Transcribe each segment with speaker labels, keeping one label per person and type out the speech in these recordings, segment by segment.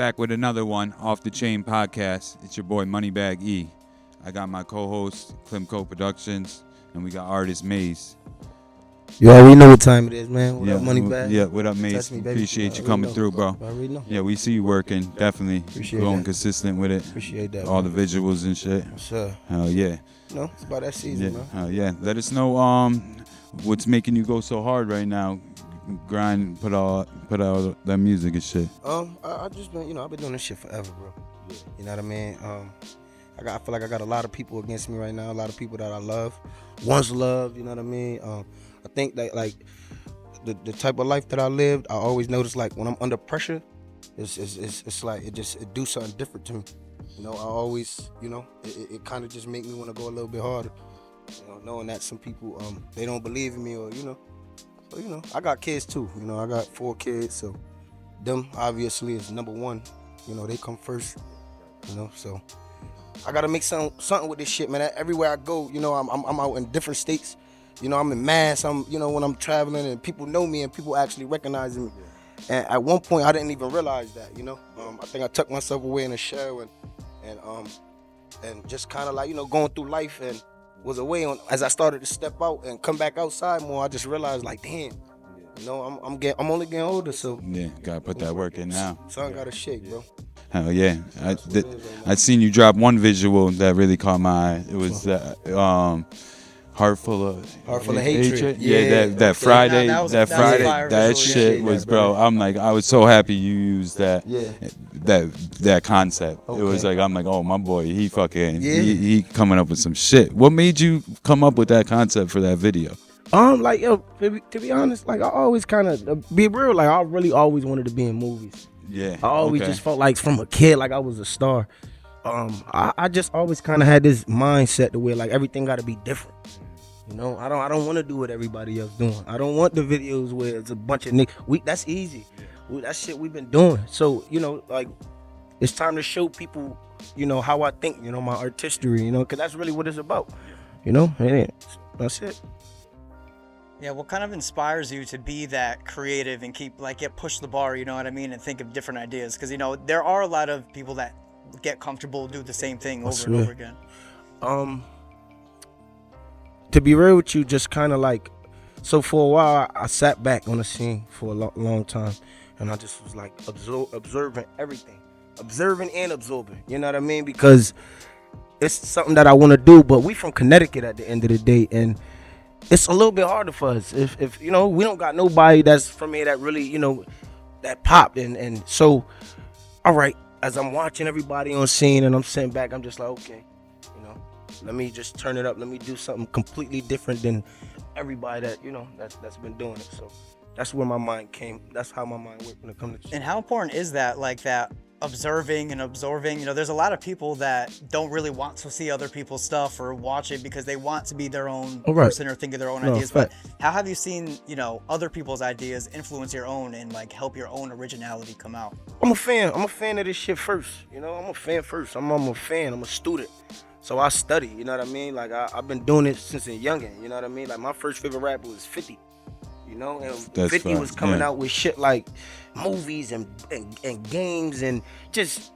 Speaker 1: back with another one, Off the Chain podcast. It's your boy Moneybag E. I got my co-host, Klimco Productions, and we got artist MAYZE.
Speaker 2: You already know what time it is, man. What up, Moneybag?
Speaker 1: Yeah, what up, MAYZE? Appreciate you coming through, bro.
Speaker 2: I already know.
Speaker 1: Yeah, we see you working. Definitely
Speaker 2: Appreciate
Speaker 1: going
Speaker 2: that.
Speaker 1: consistent with it.
Speaker 2: Appreciate that.
Speaker 1: All the visuals and shit.
Speaker 2: Sure.
Speaker 1: Hell yeah.
Speaker 2: No, it's about that season, man.
Speaker 1: Hell yeah. Let us know what's making you go so hard right now. Grind, put out that music and shit.
Speaker 2: I just been, I've been doing this shit forever, bro. Yeah. You know what I mean? I feel like I got a lot of people against me right now. A lot of people that I love, once loved. You know what I mean? I think that like the type of life that I lived, I always notice like when I'm under pressure, it's like it do something different to me. I always, it kind of just make me want to go a little bit harder. Knowing that some people they don't believe in me or So, I got kids too. I got 4 kids, so them obviously is number one. They come first. So I gotta make something with this shit, man. Everywhere I go, I'm out in different states. I'm in Mass. When I'm traveling and people know me and people actually recognize me. And at one point, I didn't even realize that. I think I tucked myself away in a shell and just kind of like going through life and was away as I started to step out and come back outside more. I just realized like, damn, I'm only getting older, so
Speaker 1: yeah, gotta put that work in now.
Speaker 2: Something gotta shake, bro.
Speaker 1: Hell yeah! I seen you drop one visual that really caught my eye. It was that Heart full of hatred. Yeah, that Friday, that shit was, bro. I'm like, I was so happy you used that.
Speaker 2: Yeah.
Speaker 1: That concept.
Speaker 2: Okay.
Speaker 1: It was like, I'm like, oh, my boy, he he coming up with some shit. What made you come up with that concept for that video?
Speaker 2: Like, to be honest, like I always kind of be real. Like I really always wanted to be in movies.
Speaker 1: Yeah.
Speaker 2: I always just felt like from a kid, like I was a star. I just always kind of had this mindset to where like everything got to be different. I don't want to do what everybody else doing. I don't want the videos where it's a bunch of niggas. That's easy. That shit we've been doing. So, like it's time to show people, how I think, my artistry, because that's really what it's about. And that's it.
Speaker 3: Yeah, what kind of inspires you to be that creative and push the bar, you know what I mean, and think of different ideas? Because, there are a lot of people that get comfortable, do the same thing over and over again.
Speaker 2: To be real with you, just kind of like, so for a while, I sat back on the scene for a long time, and I just was like observing everything, observing and absorbing, you know what I mean? Because it's something that I want to do, but we from Connecticut at the end of the day, and it's a little bit harder for us if we don't got nobody that's from here that really, that popped, and so, all right, as I'm watching everybody on scene and I'm sitting back, I'm just like, okay, let me just turn it up. Let me do something completely different than everybody that, that's been doing it. So that's where my mind came. That's how my mind worked when it comes to.
Speaker 3: And how important is that, like that observing and absorbing? There's a lot of people that don't really want to see other people's stuff or watch it because they want to be their own person or think of their own ideas. But how have you seen, other people's ideas influence your own and like help your own originality come out?
Speaker 2: I'm a fan. I'm a fan of this shit first. I'm a fan first. I'm a fan. I'm a student. So I study, you know what I mean? Like I've been doing it since a youngin', you know what I mean? Like my first favorite rapper was 50, and
Speaker 1: That's
Speaker 2: 50 was coming
Speaker 1: yeah.
Speaker 2: out with shit like movies and games and just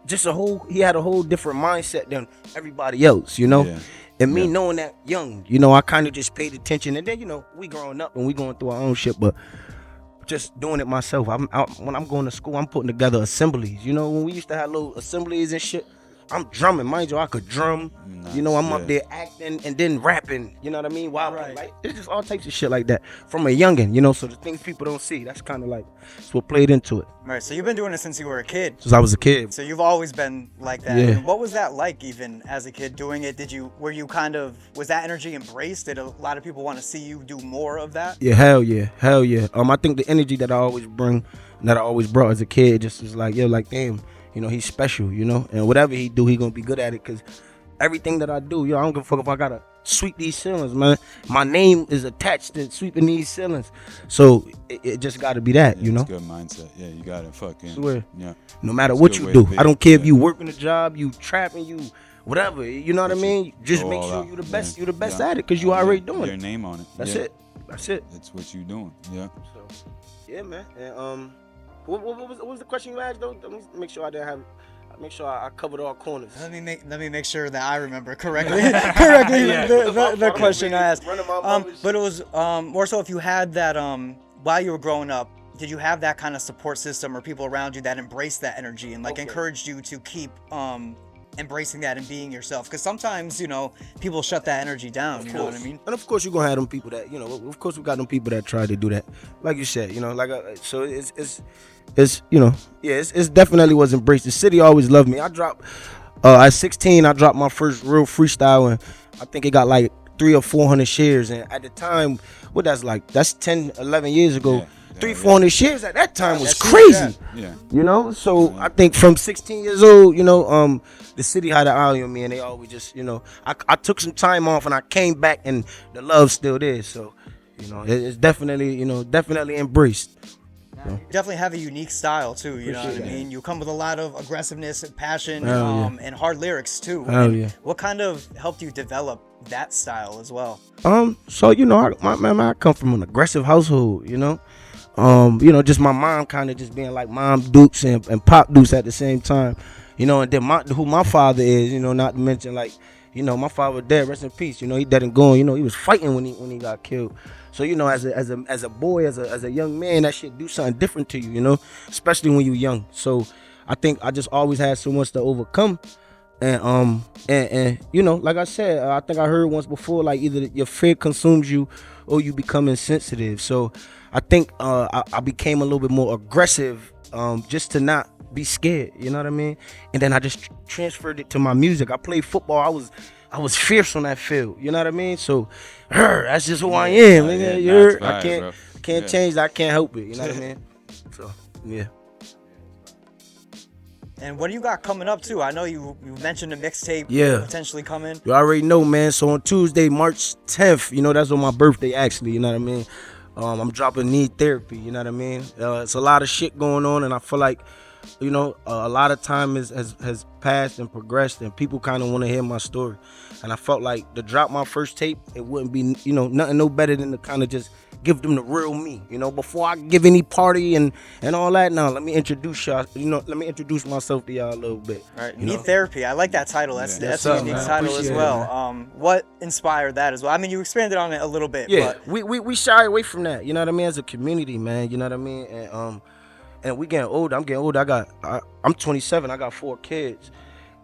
Speaker 2: he had a whole different mindset than everybody else,
Speaker 1: Yeah.
Speaker 2: And me knowing that young, I kind of just paid attention, and then, we growing up and we going through our own shit, but just doing it myself. When I'm going to school, I'm putting together assemblies, when we used to have little assemblies and shit. I'm drumming, mind you, I could drum.
Speaker 1: Nice,
Speaker 2: I'm up there acting and then rapping. You know what I mean? Wow, like it's just all types of shit like that from a youngin. So the things people don't see, that's kind of like it's what played into it.
Speaker 3: Right. So you've been doing it since you were a kid.
Speaker 2: Since I was a kid.
Speaker 3: So you've always been like that.
Speaker 2: Yeah.
Speaker 3: And what was that like, even as a kid doing it? Was that energy embraced? Did a lot of people want to see you do more of that?
Speaker 2: Yeah, hell yeah. I think the energy that I always bring, that I always brought as a kid, just was like, like damn. He's special, and whatever he do, he gonna be good at it. Cause everything that I do, I don't give a fuck if I gotta sweep these ceilings, man. My name is attached to sweeping these ceilings, so it just gotta be that,
Speaker 1: It's a good mindset. Yeah, you gotta fucking.
Speaker 2: Swear.
Speaker 1: Yeah.
Speaker 2: No matter what you do, I don't care if you working a job, you trapping, you whatever. You know what I mean? Just make sure you the best. You the best at it, cause you already doing
Speaker 1: your
Speaker 2: it.
Speaker 1: name on it.
Speaker 2: That's it.
Speaker 1: That's what you doing. Yeah.
Speaker 2: So, yeah, man. And What was the question you asked though? Let me make sure I didn't have. Make sure I covered all corners.
Speaker 3: Let me make sure that I remember correctly. The question I asked. But it was more so if you had that while you were growing up, did you have that kind of support system or people around you that embraced that energy and encouraged you to keep embracing that and being yourself? Because sometimes people shut that energy down. You know what I mean?
Speaker 2: And of course you're gonna have them people that of course we got them people that try to do that. Like you said, so it's definitely was embraced. The city always loved me. I dropped at 16. I dropped my first real freestyle, and I think it got like 300 or 400 shares. And at the time, that's 10, 11 years ago. Yeah. 300-400 shares at that time was crazy. Yeah. So I think from 16 years old, the city had an eye on me, and they always just, I took some time off and I came back, and the love's still there. So, it's definitely, definitely embraced.
Speaker 3: You definitely have a unique style too, you know what I mean? You come with a lot of aggressiveness and passion, and hard lyrics too. What kind of helped you develop that style as well?
Speaker 2: So I come from an aggressive household, just my mom kind of just being like Mom Dukes and Pop Dukes at the same time, and then who my father is, not to mention my father was dead, rest in peace, he dead and gone, he was fighting when he got killed. So as a boy, as a young man, that shit do something different to you, especially when you're young. So I think I just always had so much to overcome, and like I said, I think I heard once before, like either your fear consumes you or you become insensitive. So I think I became a little bit more aggressive, just to not be scared, you know what I mean? And then I just transferred it to my music. I played football. I was fierce on that field, you know what I mean? So that's just who I am. I can't change that. I can't help it, you know what I mean? So yeah.
Speaker 3: And what do you got coming up too? I know you mentioned a mixtape potentially coming.
Speaker 2: You already know, man. So on Tuesday, March 10th, that's on my birthday actually, you know what I mean? I'm dropping Need Therapy, you know what I mean? It's a lot of shit going on, and I feel like a lot of time has passed and progressed, and people kind of want to hear my story. And I felt like to drop my first tape, it wouldn't be, nothing no better than to kind of just give them the real me, before I give any party and all that. Now, let me introduce y'all, let me introduce myself to y'all a little bit.
Speaker 3: All right, Need Therapy. I like that title. That's a unique title as well. What inspired that as well? I mean, you expanded on it a little bit.
Speaker 2: Yeah,
Speaker 3: but
Speaker 2: we shy away from that, you know what I mean, as a community, man, you know what I mean? And we getting older. I'm getting older. I'm 27. I got 4 kids.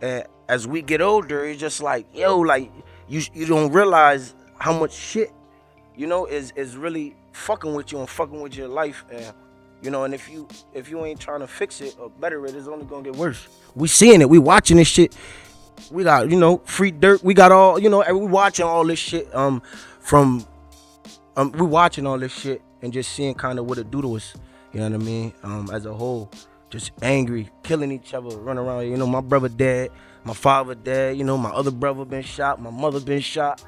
Speaker 2: And as we get older, it's just like, you don't realize how much shit, is really fucking with you and fucking with your life. And and if you ain't trying to fix it or better it, it's only gonna get worse. We seeing it. We watching this shit. We got free dirt. We got all we watching all this shit. We watching all this shit and just seeing kind of what it do to us. You know what I mean? As a whole, just angry, killing each other, running around. My brother dead, my father dead. My other brother been shot, my mother been shot.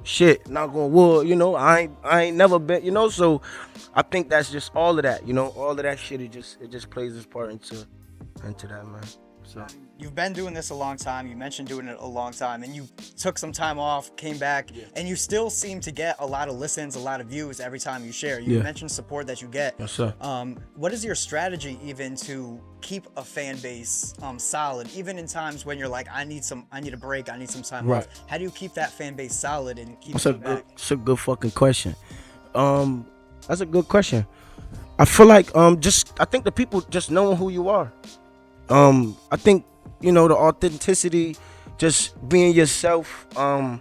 Speaker 2: Shit, knock on wood. I ain't never been. So I think that's just all of that. All of that shit. It just plays its part into that, man. So
Speaker 3: you've been doing this a long time. You mentioned doing it a long time, and you took some time off, came back, and you still seem to get a lot of listens, a lot of views every time you share. You mentioned support that you get.
Speaker 2: Yes, sir.
Speaker 3: What is your strategy even to keep a fan base solid, even in times when you're like, I need a break, I need some time off? How do you keep that fan base solid and keep it back?
Speaker 2: That's a good fucking question. That's a good question. I feel like I think the people just knowing who you are. I think the authenticity, just being yourself, and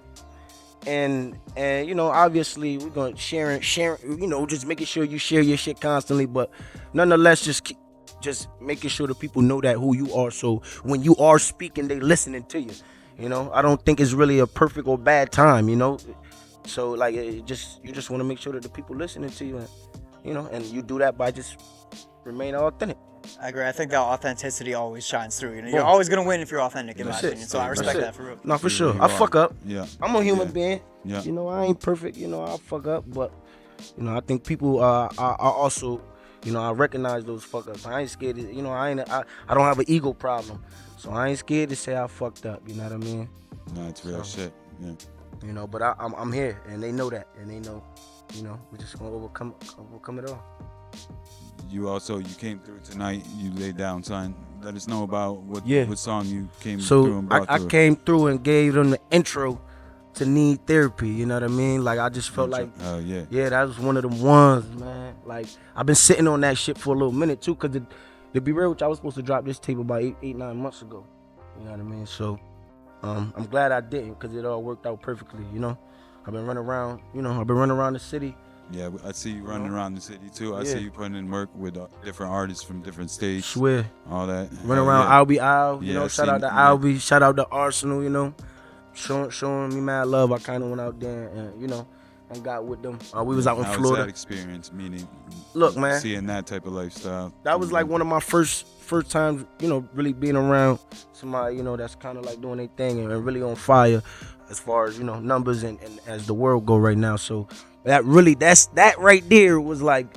Speaker 2: obviously we're gonna share, just making sure you share your shit constantly, but nonetheless just making sure the people know that who you are, so when you are speaking, they listening to you. I don't think it's really a perfect or bad time, so like you just want to make sure that the people listening to you, and you do that by just remain authentic.
Speaker 3: I agree. I think that authenticity always shines through. You're always gonna win if you're authentic, in my opinion. So I respect that for real.
Speaker 2: No, for sure. I fuck up.
Speaker 1: Yeah.
Speaker 2: I'm a human being.
Speaker 1: Yeah.
Speaker 2: I ain't perfect. I fuck up, but I think people are also, I recognize those fuck ups. I ain't scared. I don't have an ego problem, so I ain't scared to say I fucked up. You know what I mean?
Speaker 1: No, it's real shit. Yeah.
Speaker 2: But I'm here, and they know that, and they know, we're just gonna overcome it all.
Speaker 1: you came through tonight. You laid down, son. Let us know about what song you came through and brought through.
Speaker 2: I came through and gave them the intro to Need Therapy. You know what I mean? Like I just felt like, that was one of them ones, man. Like I've been sitting on that shit for a little minute too, cause to be real with you, I was supposed to drop this tape about 8-9 months ago. You know what I mean? So I'm glad I didn't, cause it all worked out perfectly. You know, I've been running around. You know, I've been running around the city.
Speaker 1: Yeah, I see you running around the city too. I see you putting in work with different artists from different states.
Speaker 2: Swear.
Speaker 1: All that.
Speaker 2: Running around Albie Al, you know, shout out to Albie, shout out to Arsenal, you know. Showing me mad love. I kind of went out there and, you know, and got with them. We was out in Florida.
Speaker 1: How was that experience, meaning
Speaker 2: look, man,
Speaker 1: seeing that type of lifestyle?
Speaker 2: That was like one of my first times, you know, really being around somebody, you know, that's kind of like doing their thing and really on fire as far as, you know, numbers and as the world go right now. So that right there was like,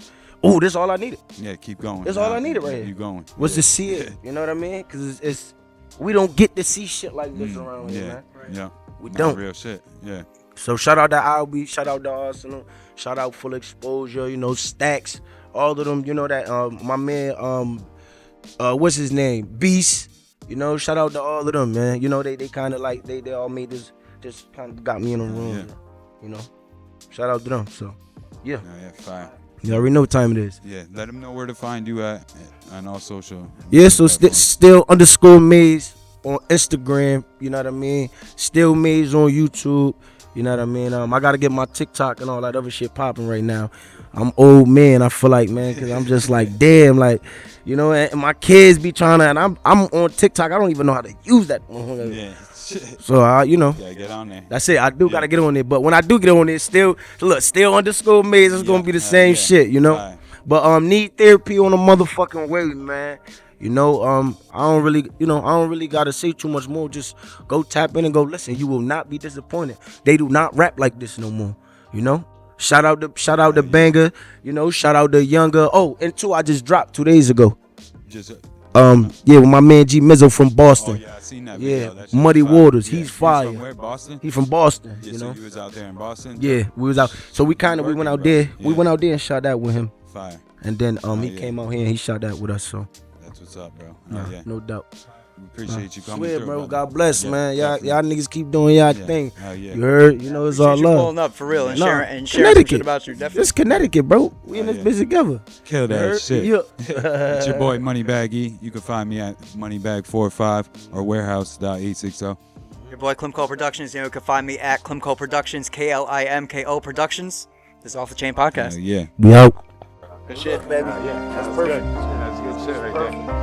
Speaker 2: oh, this is all I needed.
Speaker 1: Yeah, keep going.
Speaker 2: That's all I needed right here.
Speaker 1: Keep going.
Speaker 2: Was to see it, you know what I mean? Because it's we don't get to see shit like this around here, man.
Speaker 1: Yeah,
Speaker 2: we don't.
Speaker 1: Real shit, yeah.
Speaker 2: So shout out to Albie, shout out to Arsenal, shout out Full Exposure, you know, Stacks, all of them, you know that my man what's his name? Beast, you know, shout out to all of them, man. You know, they kind of like they all made this, just kind of got me in the room, you know. Shout out to them. So yeah, fine. You already know what time it is.
Speaker 1: Yeah, let them know where to find you at on all social.
Speaker 2: Yeah, so still _MAYZE on Instagram, you know what I mean? Still MAYZE on YouTube, you know what I mean? I gotta get my TikTok and all that other shit popping right now. I'm old man, I feel like, man, because I'm just like, damn, like, you know, and my kids be trying to, and I'm on TikTok, I don't even know how to use that.
Speaker 1: Yeah.
Speaker 2: So you know,
Speaker 1: get on there.
Speaker 2: That's it. I do gotta get on there, but when I do get on there, still _MAYZE. It's gonna be the same shit, you know. Right. But Need Therapy on a motherfucking way, man. You know, I don't really gotta say too much more. Just go tap in and go listen. You will not be disappointed. They do not rap like this no more. You know. Shout out to Banger. You know. Shout out to Younger. Oh, and two I just dropped 2 days ago. With my man G Mizzo from Boston.
Speaker 1: Oh yeah, I seen that video.
Speaker 2: Yeah, Muddy Waters. Yeah. He's fire.
Speaker 1: He's from where, Boston?
Speaker 2: He's from Boston.
Speaker 1: Yeah,
Speaker 2: you know.
Speaker 1: So you was out there in Boston?
Speaker 2: Yeah, we was out. So we went out there. Yeah. We went out there and shot that with him.
Speaker 1: Fire.
Speaker 2: And then he came out here and he shot that with us. So
Speaker 1: that's what's up, bro.
Speaker 2: No doubt.
Speaker 1: We appreciate you coming
Speaker 2: through,
Speaker 1: bro.
Speaker 2: Brother. God bless, man. Y'all niggas keep doing y'all thing.
Speaker 1: Yeah.
Speaker 2: You heard? You know, it's all love.
Speaker 3: Pulling up for real and sharing some shit about you. Definitely.
Speaker 2: It's Connecticut, bro. We in this bitch together.
Speaker 1: Kill that shit. Yeah. It's your boy Moneybag E. You can find me at Moneybag45 or warehouse.860.
Speaker 3: Your boy Klimko Productions. You know, you can find me at Klimko Productions, KLIMKO Productions. This is Off the Chain Podcast.
Speaker 2: We out.
Speaker 3: Good shit, baby.
Speaker 2: That's perfect.
Speaker 1: That's good shit right there.